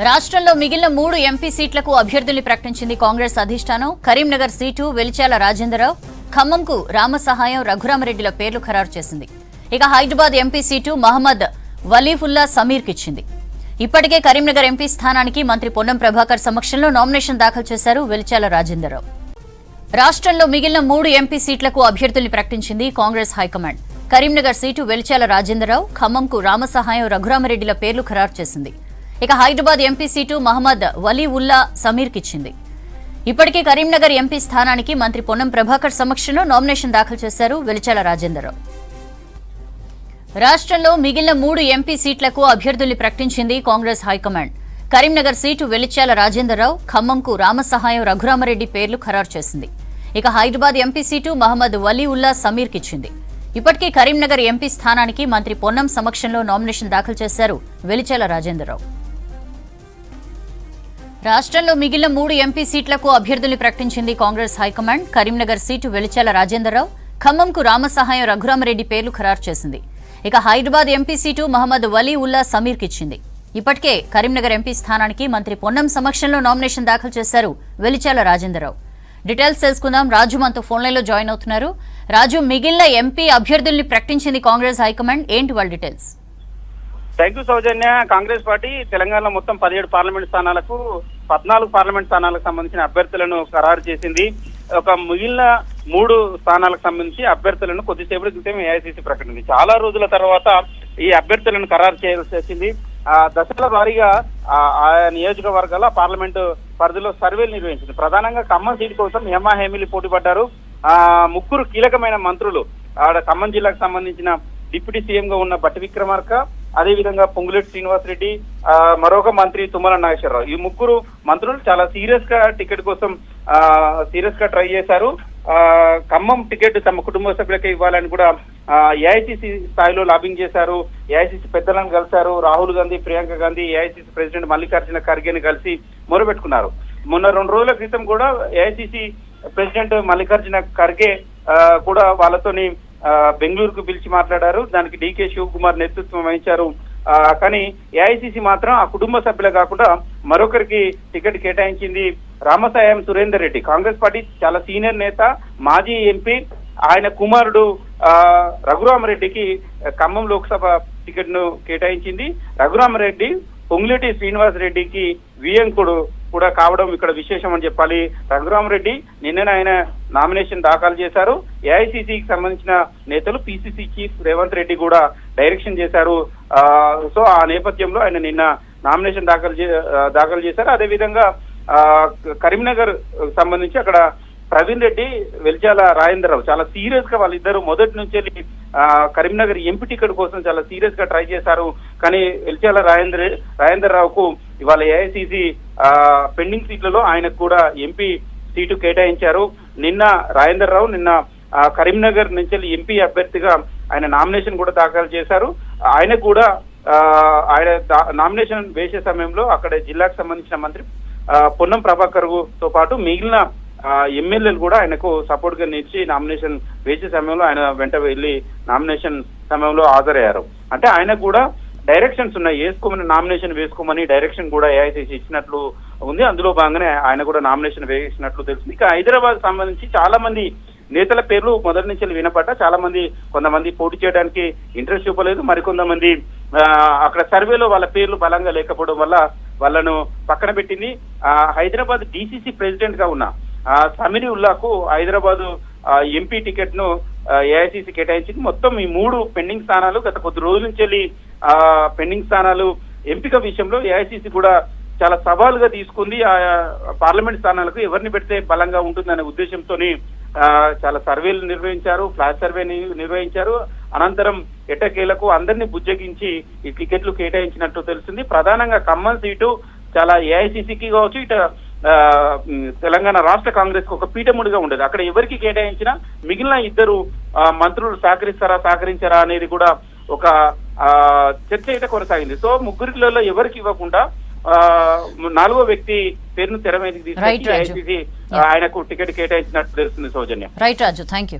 రాష్ట్రంలో మిగిలిన 3 ఎంపీ సీట్లకు అభ్యర్థుల్ని ప్రకటించింది కాంగ్రెస్ అధిష్టానం. కరీంనగర్ సీటు వెలిచాల రాజేంద్రరావు, ఖమ్మంకు రామసహాయం రఘురామరెడ్డిల పేర్లు ఖరారు చేసింది. ఇక హైదరాబాద్ ఎంపీ సీటు మహమ్మద్ వలీఫుల్లా సమీర్కి ఇచ్చింది. ఇప్పటికే కరీంనగర్ ఎంపీ స్థానానికి మంత్రి పొన్నం ప్రభాకర్ సమక్షంలో నామినేషన్ దాఖలు చేశారు వెలిచాల రాజేంద్రరావు. రాష్ట్రంలో మిగిలిన 3 ఎంపీ సీట్లకు అభ్యర్థుల్ని ప్రకటించింది కాంగ్రెస్ హైకమాండ్. కరీంనగర్ సీటు వెలిచాల రాజేంద్రరావు, ఖమ్మంకు రామసహాయం రఘురామరెడ్డిల పేర్లు ఖరారు చేసింది. ఇక హైదరాబాద్ ఎంపీ సీటు మహమ్మద్ వలీవుల్లా సమీర్కి ఇచ్చింది. ఇప్పటికే కరీంనగర్ ఎంపీ స్థానానికి మంత్రి పొన్నం ప్రభాకర్ సమక్షంలో నామినేషన్ దాఖలు చేశారు వెలిచాల రాజేంద్రరావు. రాష్ట్రంలో మిగిలిన 3 ఎంపీ సీట్లకు అభ్యర్థుల్ని ప్రకటించింది కాంగ్రెస్ హైకమాండ్. కరీంనగర్ సీటు వెలిచాల రాజేంద్రరావు, ఖమ్మంకు రామసహాయం రఘురామరెడ్డి పేర్లు ఖరారు చేసింది. ఇక హైదరాబాద్ ఎంపీ సీటు మహమ్మద్ వలీవుల్లా సమీర్కి ఇచ్చింది. ఇప్పటికే కరీంనగర్ ఎంపీ స్థానానికి మంత్రి పొన్నం సమక్షంలో నామినేషన్ దాఖలు చేశారు వెలిచాల రాజేంద్రరావు. రాష్ట్రంలో మిగిలిన 3 ఎంపీ సీట్లకు అభ్యర్థుల్ని ప్రకటించింది కాంగ్రెస్ హైకమాండ్. కరీంనగర్ సీటు వెలిచాల రాజేంద్రరావు, ఖమ్మంకు రామసహాయం రఘురామరెడ్డి పేర్లు ఖరారు చేసింది. ఇక హైదరాబాద్ ఎంపీ సీటు మహమ్మద్ వలీవుల్లా సమీర్కి ఇచ్చింది. ఇప్పటికే కరీంనగర్ ఎంపీ స్థానానికి మంత్రి పొన్నం సమక్షంలో నామినేషన్ దాఖలు చేశారు వెలిచాల రాజేంద్రరావు. డీటెయిల్స్ తెలుసుకుందాం. రాజు మనతో ఫోన్ లైన్ లో జాయిన్ అవుతున్నారు. రాజు, మిగిలిన ఎంపీ అభ్యర్థుల్ని ప్రకటించింది కాంగ్రెస్ హైకమాండ్, ఏంటి వాళ్ళ details? Thank you Soujanya. Congress party తెలంగాణలో మొత్తం 17 పార్లమెంట్ స్థానాలకు 14 పార్లమెంట్ స్థానాలకు సంబంధించిన అభ్యర్థులను ఖరారు చేసింది. ఒక మిగిలిన 3 స్థానాలకు సంబంధించి అభ్యర్థులను కొద్దిసేపటి క్రితం ఏఐసీసీ ప్రకటించింది. చాలా రోజుల తర్వాత ఈ అభ్యర్థులను ఖరారు చేయాల్సి దశల వారీగా ఆయా నియోజకవర్గాల పార్లమెంటు పరిధిలో సర్వేలు నిర్వహించింది. ప్రధానంగా ఖమ్మం సీటు కోసం హేమా హేమిలి పోటీ పడ్డారు. 3 కీలకమైన మంత్రులు ఆడ ఖమ్మం జిల్లాకు సంబంధించిన డిప్యూటీ సీఎం గా ఉన్న బట్టి విక్రమార్క, అదేవిధంగా పొంగులేటి శ్రీనివాసరెడ్డి, మరొక మంత్రి తుమ్మల నాగేశ్వరరావు, ఈ 3 మంత్రులు చాలా సీరియస్ గా టికెట్ కోసం ట్రై చేశారు. ఖమ్మం టికెట్ తమ కుటుంబ సభ్యులకే ఇవ్వాలని కూడా ఏఐసీసీ స్థాయిలో లాబింగ్ చేశారు. ఏఐసీసీ పెద్దలను కలిశారు. రాహుల్ గాంధీ, ప్రియాంక గాంధీ ఏఐసీసీ ప్రెసిడెంట్ మల్లికార్జున ఖర్గేని కలిసి మొరబెట్టుకున్నారు. మొన్న 2 రోజుల క్రితం కూడా ఏఐసీసీ ప్రెసిడెంట్ మల్లికార్జున ఖర్గే కూడా వాళ్ళతోని బెంగళూరుకు పిలిచి మాట్లాడారు. దానికి డీకే శివకుమార్ నేతృత్వం వహించారు. కానీ ఏఐసీసీ మాత్రం ఆ కుటుంబ సభ్యులే కాకుండా మరొకరికి టికెట్ కేటాయించింది. రామసాయం సురేందర్ రెడ్డి, కాంగ్రెస్ పార్టీ చాలా సీనియర్ నేత, మాజీ ఎంపీ, ఆయన కుమారుడు రఘురామరెడ్డికి ఖమ్మం లోక్సభ టికెట్ ను కేటాయించింది. రఘురామరెడ్డి పొంగులేటి శ్రీనివాసరెడ్డికి వియంకుడు కూడా కావడం ఇక్కడ విశేషం అని చెప్పాలి. రఘురామరెడ్డి నిన్ననే ఆయన నామినేషన్ దాఖలు చేశారు. ఏఐసీసీకి సంబంధించిన నేతలు పిసిసి చీఫ్ రేవంత్ రెడ్డి కూడా డైరెక్షన్ చేశారు. సో ఆ నేపథ్యంలో ఆయన నిన్న నామినేషన్ దాఖలు చేశారు. అదేవిధంగా కరీంనగర్ సంబంధించి అక్కడ ప్రవీణ్ రెడ్డి, వెలిచాల రాజేంద్రరావు చాలా సీరియస్ గా వాళ్ళిద్దరు మొదటి నుంచి కరీంనగర్ ఎంపీ టికెట్ కోసం చాలా సీరియస్ గా ట్రై చేశారు. కానీ వెలిచాల రాజేంద్రరావుకు ఇవాళ ఏఐసీసీ పెండింగ్ సీట్లలో ఆయనకు కూడా ఎంపీ సీటు కేటాయించారు. నిన్న రాజేంద్రరావు కరీంనగర్ నుంచి ఎంపీ అభ్యర్థిగా ఆయన నామినేషన్ కూడా దాఖలు చేశారు. ఆయన కూడా ఆయన నామినేషన్ వేసే సమయంలో అక్కడ జిల్లాకు సంబంధించిన మంత్రి పొన్నం ప్రభాకర్ తో పాటు మిగిలిన ఎమ్మెల్యేలు కూడా ఆయనకు సపోర్ట్ గా నిలిచి నామినేషన్ వేసే సమయంలో ఆయన వెంట వెళ్లి నామినేషన్ సమయంలో హాజరయ్యారు. అంటే ఆయన కూడా డైరెక్షన్స్ ఉన్నాయి, నామినేషన్ వేసుకోమని డైరెక్షన్ కూడా ఏఐసీసీ ఇచ్చినట్లు ఉంది. అందులో భాగంగానే ఆయన కూడా నామినేషన్ వేసినట్లు తెలిసింది. ఇక హైదరాబాద్ సంబంధించి చాలా మంది నేతల పేర్లు మొదటి నుంచి వినపడ్డా కొంతమంది పోటీ చేయడానికి ఇంట్రెస్ట్ చూపలేదు. మరికొంతమంది అక్కడ సర్వేలో వాళ్ళ పేర్లు బలంగా లేకపోవడం వల్ల వాళ్ళను పక్కన పెట్టింది. హైదరాబాద్ డీసీసీ ప్రెసిడెంట్ గా ఉన్న సమీర్ ఉల్లాకు హైదరాబాద్ ఎంపీ టికెట్ ను ఏఐసీసీ కేటాయించింది. మొత్తం ఈ 3 పెండింగ్ స్థానాలు గత కొద్ది రోజుల నుంచి పెండింగ్ స్థానాలు ఎంపిక విషయంలో ఏఐసీసీ కూడా చాలా సవాలుగా తీసుకుంది. ఆ పార్లమెంట్ స్థానాలకు ఎవరిని పెడితే బలంగా ఉంటుందనే ఉద్దేశంతో చాలా సర్వేలు నిర్వహించారు, ఫ్లాష్ సర్వే నిర్వహించారు. అనంతరం ఎట్టకేలకు అందరినీ బుజ్జగించి ఈ టికెట్లు కేటాయించినట్టు తెలిసింది. ప్రధానంగా ఖమ్మం సీటు చాలా ఏఐసీసీకి కావచ్చు, ఇట తెలంగాణ రాష్ట్ర కాంగ్రెస్ కు ఒక పీఠముడిగా ఉండేది. అక్కడ ఎవరికి కేటాయించినా మిగిలిన 2 మంత్రులు సహకరించారా అనేది కూడా ఒక చర్చ అయితే కొనసాగింది. సో 3 ఎవరికి ఇవ్వకుండా 4వ వ్యక్తి పేరును తెర మీదకి తీసుకొచ్చి ఆయనకు టికెట్ కేటాయించినట్టు తెలుస్తుంది. Soujanya. Right Raju, thank you.